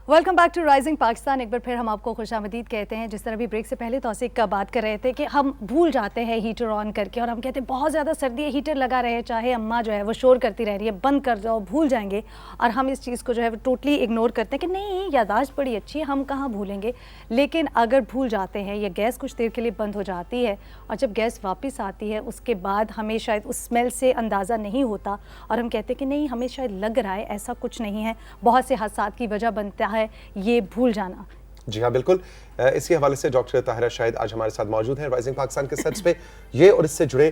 Welcome back to Rising Pakistan. एक बार फिर हम आपको खुशामदीद कहते हैं। जिस तरह भी ब्रेक से पहले तौसीक का बात कर रहे थे कि हम भूल जाते हैं हीटर ऑन करके, और हम कहते हैं बहुत ज़्यादा सर्दी है, हीटर लगा रहे हैं, चाहे अम्मा जो है वो शोर करती रह रही है, बंद कर जाओ, भूल जाएंगे। और हम इस चीज़ को जो है वो टोटली इग्नोर करते हैं कि नहीं, यादाश्त बड़ी अच्छी है, हम कहाँ भूलेंगे। लेकिन अगर भूल जाते हैं या गैस कुछ देर के लिए बंद हो जाती है, और जब गैस वापस आती है उसके बाद हमें शायद उस स्मेल से अंदाज़ा नहीं होता, और हम कहते हैं कि नहीं, हमें शायद लग रहा है, ऐसा कुछ नहीं है। बहुत से हादसात की वजह बनता है ये भूल जाना। जी हाँ, बिल्कुल। इसी हवाले से डॉक्टर ताहिरा शाहिद आज हमारे साथ मौजूद हैं राइजिंग पाकिस्तान के सेट्स पे। ये और इससे जुड़े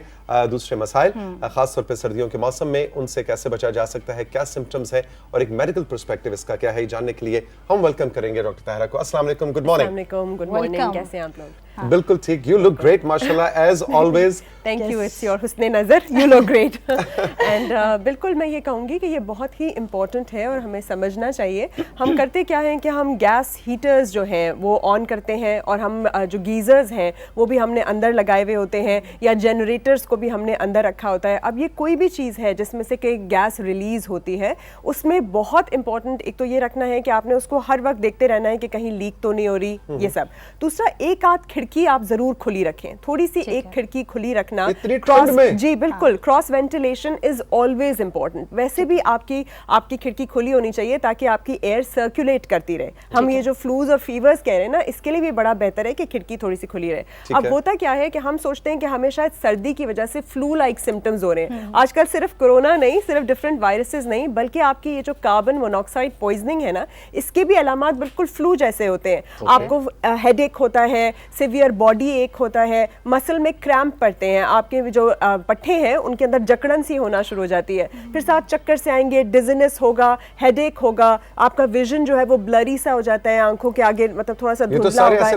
दूसरे मसाइल, खास तौर पे सर्दियों के मौसम में उनसे कैसे बचा जा सकता है, क्या सिम्टम्स है और एक मेडिकल पर्सपेक्टिव इसका क्या है, जानने के लिए हम वेलकम करेंगे डॉक्टर ताहिरा को। अस्सलाम वालेकुम, गुड मॉर्निंग। गुड मॉर्निंग, कैसे हैं आप लोग? बिल्कुल ठीक, यू लुक ग्रेट माशाल्लाह as always. Thank you, it's your हुस्ने नज़र, यू लुक ग्रेट। एंड बिल्कुल मैं ये कहूँगी कि ये बहुत ही इम्पॉर्टेंट है और हमें समझना चाहिए। हम करते क्या हैं कि हम गैस हीटर्स जो हैं वो ऑन करते हैं, और हम जो गीज़र्स हैं वो भी हमने अंदर लगाए हुए होते हैं, या जनरेटर्स को भी हमने अंदर रखा होता है। अब ये कोई भी चीज़ है जिसमें से कि गैस रिलीज़ होती है, उसमें बहुत इंपॉर्टेंट एक तो ये रखना है कि आपने उसको हर वक्त देखते रहना है कि कहीं लीक तो नहीं हो रही, ये सब। दूसरा, एक आध खिड़की आप जरूर खुली रखें, थोड़ी सी एक खिड़की खुली रखना। क्रॉस, जी बिल्कुल, cross ventilation is always important. वैसे भी आपकी खिड़की खुली होनी चाहिए ताकि आपकी एयर सर्कुलेट करती रहे। हम ये जो फ्लूज और फीवर्स कह रहे हैं ना, इसके लिए भी बड़ा बेहतर है कि खिड़की थोड़ी सी खुली रहे। अब होता क्या है कि हम सोचते हैं कि हमें शायद सर्दी की वजह से फ्लू लाइक सिम्टम्स हो रहे हैं। आजकल सिर्फ कोरोना नहीं, सिर्फ डिफरेंट वायरसेस नहीं, बल्कि आपकी ये जो कार्बन मोनोऑक्साइड पॉइजनिंग है ना, इसके भी अलामात बिल्कुल फ्लू जैसे होते हैं। आपको हेडेक होता है, सिवियर बॉडी एक होता है, मसल में क्रैम्प पड़ते हैं, आपके जो पट्टे हैं उनके अंदर जकड़न सी होना शुरू हो जाती है, फिर साथ चक्कर से आएंगे, डिजीनेस होगा, हेडेक होगा, आपका विजन जो है वो ब्लरी सा हो जाता है, आंखों के आगे मतलब थोड़ा सा धुंधला होगा।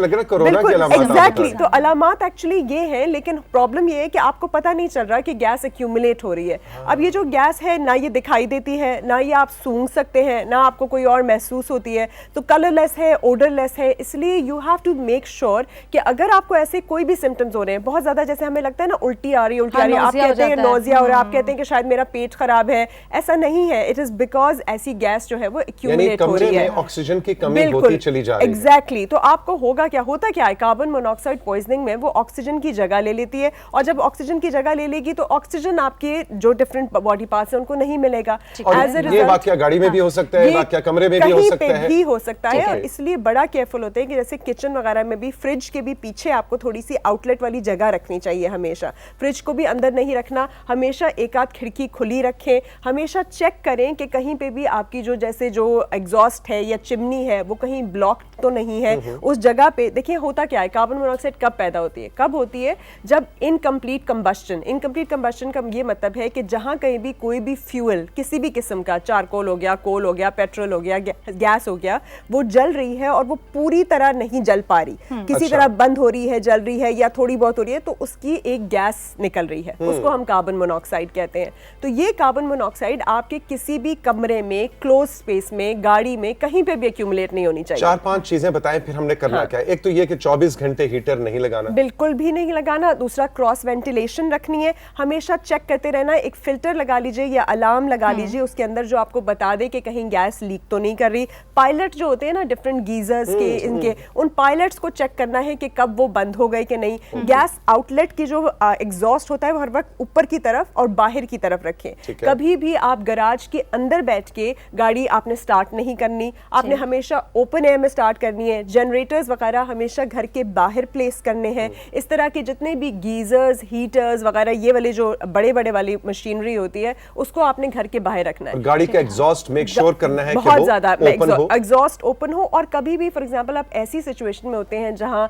एग्जैक्टली, तो अलामात एक्चुअली ये हैं, लेकिन प्रॉब्लम ये है कि आपको पता नहीं चल रहा कि गैस एक्यूमुलेट हो रही है। अब ये जो गैस है ना, ये दिखाई देती है ना, ये आप सूंघ सकते हैं ना, आपको कोई और महसूस होती है, तो कलरलेस है, ओडरलेस है। इसलिए you have to make sure कि अगर आपको ऐसे कोई भी सिम्टम्स हो रहे हैं, बहुत ज्यादा जैसे हमें लगता है ना उल्टी आ रही है, आप कहते हैं नोजिया हो रहा है, आप कहते हैं कि शायद मेरा पेट खराब है, ऐसा नहीं है। इट इज बिकॉज ऐसी गैस जो है वो एक्यूमुलेट हो रही है, ऑक्सीजन की कमी होती चली जा रही है। एग्जैक्टली, तो आपको होता क्या है, कार्बन मोनोऑक्साइड पॉइजनिंग में वो ऑक्सीजन की जगह ले लेती है, और जब ऑक्सीजन की जगह ले लेगी तो ऑक्सीजन आपके जो डिफरेंट बॉडी पार्ट्स हैं उनको नहीं मिलेगा। ये वाकया गाड़ी में भी हो सकता है, वाकया कमरे में भी हो सकता है, और इसलिए बड़ा केयरफुल होते हैं कि जैसे किचन वगैरह में भी फ्रिज के भी पीछे आपको थोड़ी सी आउटलेट वाली जगह रखनी चाहिए। हमेशा फ्रिज को भी अंदर नहीं रखना, हमेशा एक आध खिड़की खुली रखें। हमेशा चेक करें कि कहीं पे भी आपकी जो एग्जॉस्ट है या चिमनी है वो कहीं ब्लॉक तो नहीं है। उस जगह पे देखिए होता क्या है, कार्बन मोनोऑक्साइड कब पैदा होती है, जब इनकम्प्लीट कंबस्शन का ये मतलब है कि जहां कहीं भी कोई भी फ्यूल किसी भी किस्म का, चारकोल हो गया, कोल हो गया, पेट्रोल हो गया, गैस हो गया, वो जल रही है और वो पूरी तरह नहीं जल पा रही, किसी तरह बंद हो रही है, जल रही है या थोड़ी बहुत हो रही है, तो उसकी एक गैस निकल रही है, उसको हम कार्बन मोनोऑक्साइड कहते हैं। तो ये कार्बन मोनोऑक्साइड आपके किसी भी कमरे में, क्लोज स्पेस में, गाड़ी में, कहीं पे भी एक्यूमुलेट नहीं होनी चाहिए। 4-5 चीजें बताएं फिर हमने करना क्या है। एक तो ये कि 24 घंटे हीटर नहीं लगाना, बिल्कुल भी नहीं लगाना। दूसरा, क्रॉस वेंटिलेशन रखनी है, हमेशा चेक करते रहना। एक फिल्टर लगा लीजिए या अलार्म लगा लीजिए उसके अंदर जो आपको बता दे कि कहीं गैस लीक तो नहीं कर रही। पायलट जो होते हैं ना डिफरेंट गीजर्स के, इनके उन पायलट्स को चेक करना है कि कब वो बंद हो गए कि नहीं। गैस आउटलेट की जो एग्जॉस्ट होता है वो हर वक्त ऊपर की तरफ और बाहर की तरफ रखें। कभी भी आप गैराज के अंदर बैठ के गाड़ी आपने स्टार्ट नहीं करनी, आपने हमेशा ओपन एयर में स्टार्ट करनी है। जनरेटर्स वगैरह हमेशा घर के बाहर प्लेस करने हैं। इस तरह के जितने भी गीजर्स, हीटर्स वगैरह, ये वाले जो बड़े बड़े वाली मशीनरी होती है, उसको आपने घर के बाहर रखना है। गाड़ी का एग्जॉस्ट मेक श्योर करना है बहुत ज्यादा एग्जॉस्ट ओपन हो। और कभी भी फॉर एग्जांपल आप ऐसी सिचुएशन में होते हैं जहां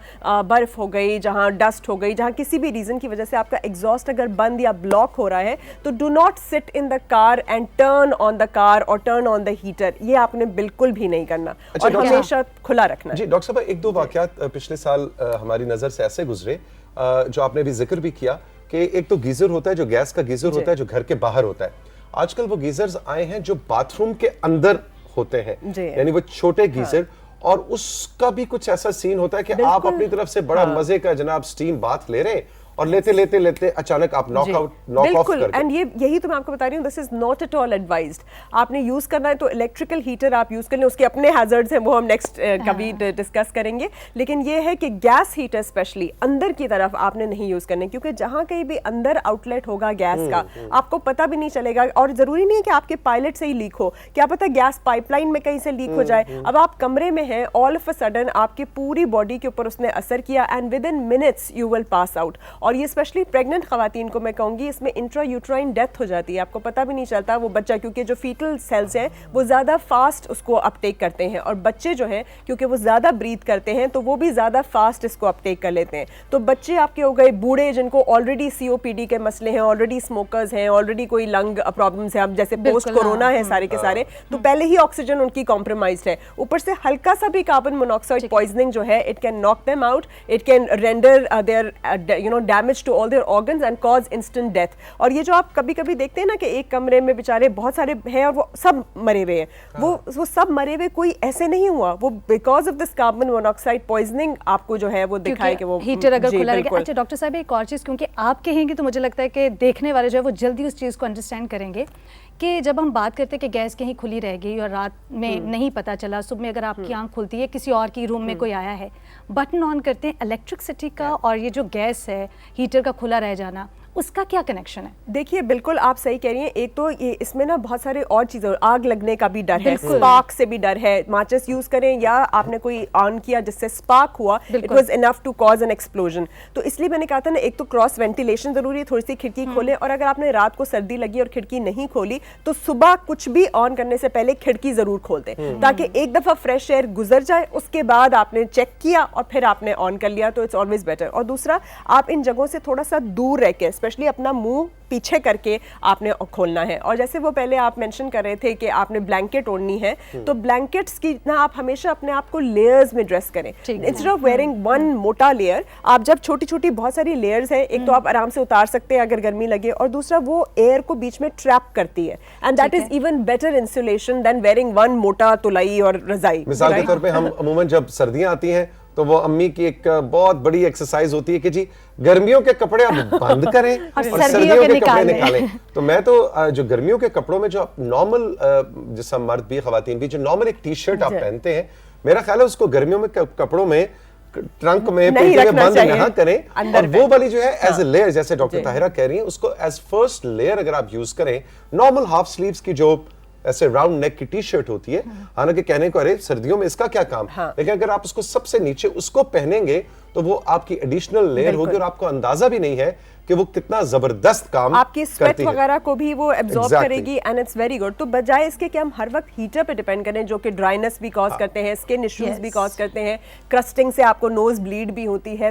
बर्फ हो गई, जहां डस्ट हो गई, जहां किसी भी रीजन की वजह से आपका एग्जॉस्ट अगर बंद या ब्लॉक हो रहा है, तो do not sit in the car and turn on the car और टर्न ऑन द हीटर। ये आपने बिल्कुल भी नहीं करना, और हमेशा खुला रखना। जी डॉक्टर साहब, एक दो वाकयात पिछले साल हमारी नजर से ऐसे गुजरे जो आपने भी जिक्र भी किया कि एक तो गीजर होता है जो गैस का गीजर होता है जो घर के बाहर होता है। आजकल वो गीजर्स आए हैं जो बाथरूम के अंदर होते हैं, यानी वो छोटे गीजर, और उसका भी कुछ ऐसा सीन होता है कि आप अपनी तरफ से बड़ा मजे का जनाब स्टीम बाथ ले रहे हैं और लेते लेते लेते अचानक आप नॉक ऑफ बिल्कुल, करके। एंड यही तो मैं आपको बता रही हूँ, this is not at all advised. आपने यूज करना है तो इलेक्ट्रिकल हीटर आप यूज कर लें, उसके अपने हैजर्ड्स हैं, वो हम नेक्स्ट कभी डिस्कस करेंगे। लेकिन ये है कि गैस हीटर स्पेशली अंदर की तरफ आपने नहीं यूज करने, क्योंकि जहां कहीं भी अंदर आउटलेट होगा गैस का, आपको पता भी नहीं चलेगा। और जरूरी नहीं है कि आपके पायलट से ही लीक हो, क्या पता गैस पाइपलाइन में कहीं से लीक हो जाए। अब आप कमरे में हैं, ऑल ऑफ अ सडन आपकी पूरी बॉडी के ऊपर उसने असर किया, and with in minutes you will pass out. और ये स्पेशली प्रेग्नेंट खवातीन को मैं कहूंगी, इसमें इंट्रा यूट्राइन डेथ हो जाती है, आपको पता भी नहीं चलता वो बच्चा, क्योंकि जो फीटल सेल्स हैं वो ज़्यादा फास्ट उसको अपटेक करते हैं, और बच्चे जो हैं क्योंकि वो ज़्यादा ब्रीथ करते हैं तो वो भी ज़्यादा फास्ट इसको अपटेक कर लेते हैं। तो बच्चे आपके हो गए, बूढ़े जिनको ऑलरेडी COPD के मसले हैं, ऑलरेडी स्मोकर्स हैं, ऑलरेडी कोई लंग प्रॉब्लम्स हैं, अब जैसे पोस्ट कोरोना है सारे के सारे, तो पहले ही ऑक्सीजन उनकी कॉम्प्रोमाइज्ड है, ऊपर से हल्का सा भी कार्बन मोनोऑक्साइड पॉइजनिंग जो है, it can knock them out, it can render their damage to all their organs and cause instant death. और ये जो आप कभी कभी देखते हैं ना कि एक कमरे में बेचारे बहुत सारे हैं और वो सब मरे हुए हैं, वो सब मरे हुए कोई ऐसे नहीं हुआ, वो because of this carbon monoxide poisoning आपको जो है वो दिखाए कि वो हीटर अगर खुला रहेगा। अच्छा डॉक्टर साहब, एक और चीज़, क्योंकि आप कहेंगे तो मुझे लगता है कि देखने वाले जो है वो जल्दी उस चीज़ को अंडरस्टैंड करेंगे कि जब हम बात करते हैं कि गैस कहीं खुली रह गई और रात में नहीं पता चला, सुबह में अगर आपकी आंख खुलती है, किसी और की रूम में कोई आया है, बटन ऑन करते हैं, इलेक्ट्रिसिटी का और ये जो गैस है हीटर का खुला रह जाना, उसका क्या कनेक्शन है? देखिए बिल्कुल आप सही कह रही हैं। एक तो ये इसमें ना बहुत सारे और चीजें, आग लगने का भी डर है, स्पार्क से भी डर है, माचिस यूज करें या आपने कोई ऑन किया जिससे स्पार्क हुआ, it was enough to cause an explosion. तो इसलिए मैंने कहा था ना, एक तो क्रॉस वेंटिलेशन जरूरी है, थोड़ी सी खिड़की खोलें, और अगर आपने रात को सर्दी लगी और खिड़की नहीं खोली तो सुबह कुछ भी ऑन करने से पहले खिड़की जरूर खोल दें, ताकि एक दफा फ्रेश एयर गुजर जाए, उसके बाद आपने चेक किया और फिर आपने ऑन कर लिया, तो इट्स ऑलवेज बेटर। और दूसरा, आप इन जगहों से थोड़ा सा दूर रह के, स्पेशली अपना मुंह पीछे करके आपने खोलना है। और जैसे वो पहले आप मेंशन कर रहे थे कि आपने ब्लैंकेट ओढ़नी है, तो ब्लैंकेट्स की ना आप हमेशा अपने आप को लेयर्स में ड्रेस करें, इंस्टेड ऑफ वेयरिंग वन मोटा लेयर। आप जब छोटी छोटी बहुत सारी लेयर्स हैं, एक तो आप आराम से उतार सकते हैं अगर गर्मी लगे, और दूसरा वो एयर को बीच में ट्रैप करती है, and that is even better insulation than wearing one मोटा तुलाई और रजाई। मिसाल के तौर पे हम अमूमन जब सर्दियां आती हैं तो वो अम्मी की एक बहुत बड़ी एक्सरसाइज होती है कि जी गर्मियों के कपड़े अब बंद करें और सर्दियों के कपड़े निकालें। तो मैं तो जो गर्मियों के कपड़ों में जो आप नॉर्मल, जैसा मर्द भी खवातीन भी, जो नॉर्मल एक टी-शर्ट आप पहनते हैं, मेरा ख्याल है उसको गर्मियों में कपड़ों में ट्रंक में पेटी में बंद ना करें, और वो वाली जो है एज ए लेयर, जैसे डॉक्टर ताहिरा कह रही हैं, उसको एज फर्स्ट लेयर अगर आप यूज करें। नॉर्मल हाफ स्लीव्स की जो ऐसे राउंड नेक की टी-शर्ट होती है, हालांकि कहने को अरे सर्दियों में इसका क्या काम, लेकिन अगर आप उसको सबसे नीचे उसको पहनेंगे तो वो आपकी एडिशनल लेयर होगी और आपको अंदाजा भी नहीं है कि वो कितना जबरदस्त काम आपकी स्वेट वगैरह को भी वो एब्जॉर्ब करेगी, एंड इट्स वेरी गुड। तो बजाय इसके कि हम हर वक्त हीटर पे डिपेंड करें, जो कि ड्राइनेस भी कॉज करते हैं, स्किन इश्यूज भी कॉज करते हैं, क्रस्टिंग से आपको नोज ब्लीड भी होती है,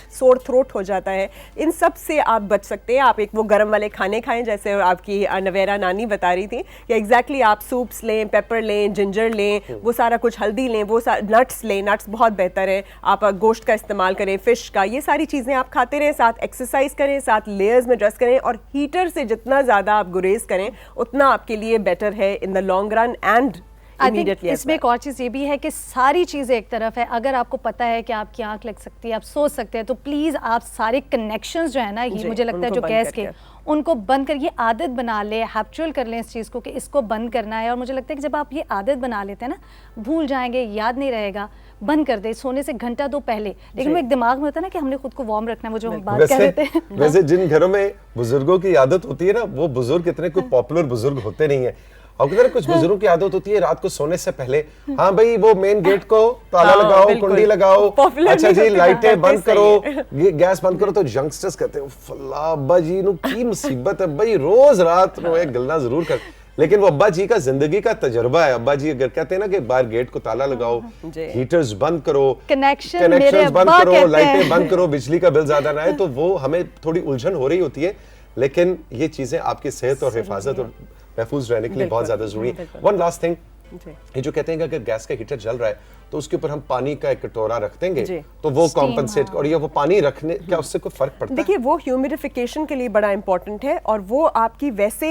सोर थ्रोट हो जाता है, इन सब से आप बच सकते हैं। आप एक वो गर्म वाले खाने खाएं, जैसे आपकी नवेरा नानी बता रही थी कि एग्जैक्टली आप सूप्स लें, पेपर लें, जिंजर लें, वो सारा कुछ, हल्दी लें, वो नट्स लें, नट्स बहुत बेहतर है, आप गोश्त का इस्तेमाल करें, फिश का, ये सारी चीजें आप खाते रहें, साथ एक्सरसाइज करें, साथ लेयर्स में ड्रेस करें, और हीटर से जितना ज्यादा आप गुरेज करें उतना आपके लिए बेटर है in the long run and immediately. इसमें एक और चीज़ ये भी है कि सारी चीज़ें एक तरफ है, अगर आपको पता है कि आपकी आंख लग सकती है, आप सोच सकते हैं, तो प्लीज़ आप सारे कनेक्शंस जो है ना, ये मुझे लगता है जो गैस के, उनको बंद कर, ये आदत बना ले, हैबिचुअल कर लें इस चीज़ को कि इसको बंद करना है। और मुझे लगता है कि जब आप ये आदत बना लेते हैं ना, भूल जाएंगे, याद नहीं रहेगा, बंद कर दे सोने से घंटा दो पहले। लेकिन वो एक दिमाग में होता है ना कि हमने खुद को वार्म रखना है, वो जो हम बात कर रहे थे। वैसे जिन घरों में बुजुर्गों की आदत होती है ना, वो बुजुर्ग इतने कोई पॉपुलर बुजुर्ग होते नहीं है, और किधर कुछ बुजुर्गों की आदत होती है रात को सोने से पहले, हाँ भाई वो मेन गेट को ताला लगाओ, कुंडी लगाओ, अच्छा जी लाइटें बंद करो, गैस बंद करो। तो यंगस्टर्स कहते हैं फल्ला अब्बा जी नु की मुसीबत है भाई, रोज रात नो एक गलना जरूर कर। लेकिन वो अब्बा जी का जिंदगी का तजुर्बा है। अब्बा जी अगर कहते हैं ना कि बाहर गेट को ताला लगाओ, हीटर्स बंद करो, कनेक्शंस बंद करो, लाइटें बंद करो, बिजली का बिल ज्यादा ना आए, तो वो हमें थोड़ी उलझन हो रही होती है। लेकिन ये चीजें आपकी सेहत और हिफाजत और महफूज रहने के लिए बहुत ज्यादा जरूरी है। वन लास्ट थिंग, जी। ये जो कहते हैं कि अगर गैस का हीटर जल रहा है तो उसके ऊपर हम पानी का एक कटोरा रख देंगे जी। तो वो Steam, कॉम्पनसेट, और ये वो पानी रखने क्या उससे कोई फर्क पड़ता है? देखिए वो ह्यूमिडिफिकेशन के लिए बड़ा इंपॉर्टेंट है, और वो आपकी वैसे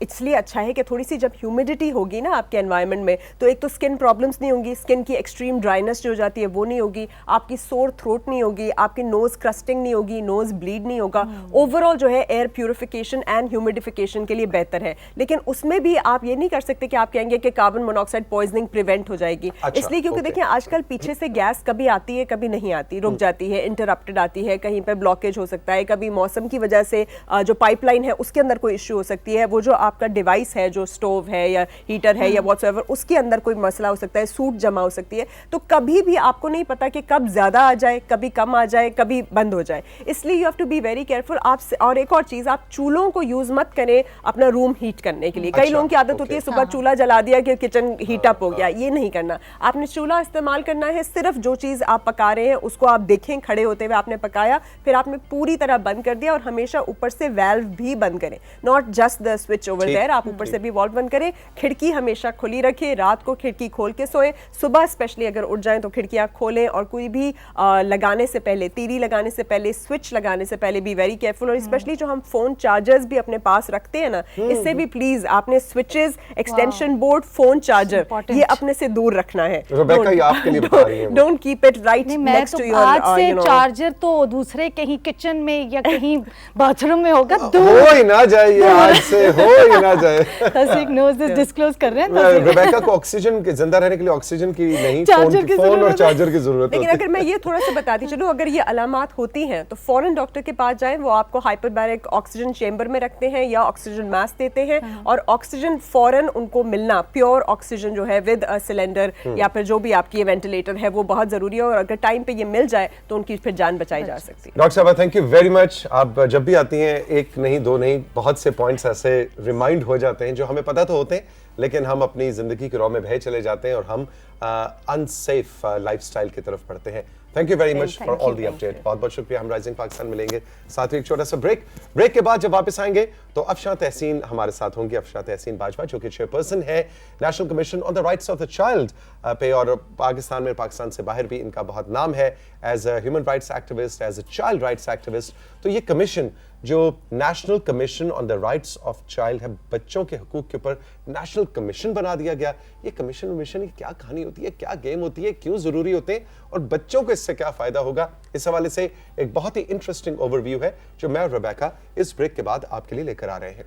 इसलिए अच्छा है कि थोड़ी सी जब ह्यूमिडिटी होगी ना आपके एनवायरनमेंट में, तो एक तो स्किन प्रॉब्लम्स नहीं होंगी, स्किन की एक्सट्रीम ड्राइनेस जो हो जाती है वो नहीं होगी, आपकी सोर थ्रोट नहीं होगी, आपकी नोज क्रस्टिंग नहीं होगी, नोज ब्लीड नहीं होगा। ओवरऑल जो है एयर प्यूरिफिकेशन एंड ह्यूमिडिफिकेशन के लिए बेहतर है। लेकिन उसमें भी आप ये नहीं कर सकते कि आप कहेंगे कि कार्बन मोनोऑक्साइड पॉइजनिंग प्रिवेंट हो जाएगी। अच्छा, इसलिए क्योंकि ओके। देखिए आजकल पीछे से गैस कभी आती है कभी नहीं आती, रुक जाती है, इंटरप्टेड आती है, कहीं पे ब्लॉकेज हो सकता है, कभी मौसम की वजह से जो पाइपलाइन है उसके अंदर कोई इश्यू हो सकती है, वो जो आपका डिवाइस है जो स्टोव है या हीटर है या व्हाटसोएवर उसके अंदर कोई मसला हो सकता है, सूट जमा हो सकती है। तो कभी भी आपको नहीं पता कि कब ज्यादा आ जाए, कभी कम आ जाए, कभी बंद हो जाए, इसलिए you have to be very careful. आप और एक और चीज, आप चूल्हों को यूज मत करें अपना रूम हीट करने के लिए। कई अच्छा, लोगों की आदत होती है सुबह चूल्हा जला दिया कि किचन हीट अप हो गया, ये नहीं करना। आपने चूल्हा इस्तेमाल करना है, सिर्फ जो चीज आप पका रहे हैं उसको आप देखें, खड़े होते हुए आपने पकाया, फिर आपने पूरी तरह बंद कर दिया, और हमेशा ऊपर से वाल्व भी बंद करें, not just the switch over ठीक, देयर, आप ऊपर से भी वाल्व बंद करें। खिड़की हमेशा खुली रखें, रात को खिड़की खोल के सोएं, सुबह स्पेशली अगर उठ जाएं तो खिड़कियां खोलें, और कोई भी लगाने से पहले, तीली लगाने से पहले, स्विच लगाने से पहले बी वेरी केयरफुल। और स्पेशली जो हम फोन चार्जर्स भी अपने पास रखते हैं ना, इससे भी प्लीज आपने switches, extension board, phone charger Important. ये अपने से दूर रखना है। रेबेका, ये आपके लिए बता रही हैं वो। डोंट कीप इट राइट नहीं, मैं नेक्स्ट तो टू योर आज से चार्जर तो दूसरे कहीं किचन में या कहीं बाथरूम में होगा, हो दूर। ही ना जाए, ये आज से हो ही ना जाए। तौसीक knows this, disclose कर रहे हैं तौसीक। रेबेका को ऑक्सीजन के जिंदा रहने के लिए ऑक्सीजन की नहीं, चार्जर की फोन और जरूरत है। चार्जर की जरूरत लेकिन होती अगर मैं ये थोड़ा सा बताती चलूं, अगर ये अलामात होती हैं तो फौरन डॉक्टर के पास जाएं, वो आपको हाइपरबैरिक ऑक्सीजन चेंबर में रखते हैं या ऑक्सीजन मास्क देते हैं, और ऑक्सीजन फौरन उनको मिलना, प्योर ऑक्सीजन जो है विद सिलेंडर या फिर जो भी आपकी वेंटिलेटर है, वो बहुत जरूरी है, और अगर टाइम पे ये मिल जाए तो उनकी फिर जान बचाई जा सकती है। डॉक्टर साहब, थैंक यू वेरी मच। आप जब भी आती हैं, एक नहीं दो नहीं, बहुत से पॉइंट्स ऐसे रिमाइंड हो जाते हैं जो हमें पता तो होते हैं, लेकिन हम अपनी जिंदगी की राह में बहे चले जाते हैं और हम अनसेफ लाइफस्टाइल की तरफ बढ़ते हैं। Thank you very much for all the update. बहुत बहुत शुक्रिया। हम राइजिंग पाकिस्तान मिलेंगे, साथ ही एक छोटा सा ब्रेक के बाद जब वापस आएंगे तो अफशा तहसीन हमारे साथ होंगी। अफशा तहसीन बाजवा जो कि चेयरपर्सन है national commission on the rights of the child पे, और पाकिस्तान में, पाकिस्तान से बाहर भी इनका बहुत नाम है as a human rights activist, as a child rights activist. तो ये कमीशन जो national commission on the rights of child है, बच्चों के हकूक के ऊपर नेशनल कमीशन बना दिया गया। ये कमीशन की क्या कहानी होती है, क्या गेम होती है, क्यों जरूरी होते हैं, और बच्चों को इससे क्या फायदा होगा, इस हवाले से एक बहुत ही इंटरेस्टिंग ओवरव्यू है जो मैं और रेबेका इस ब्रेक के बाद आपके लिए लेकर आ रहे हैं।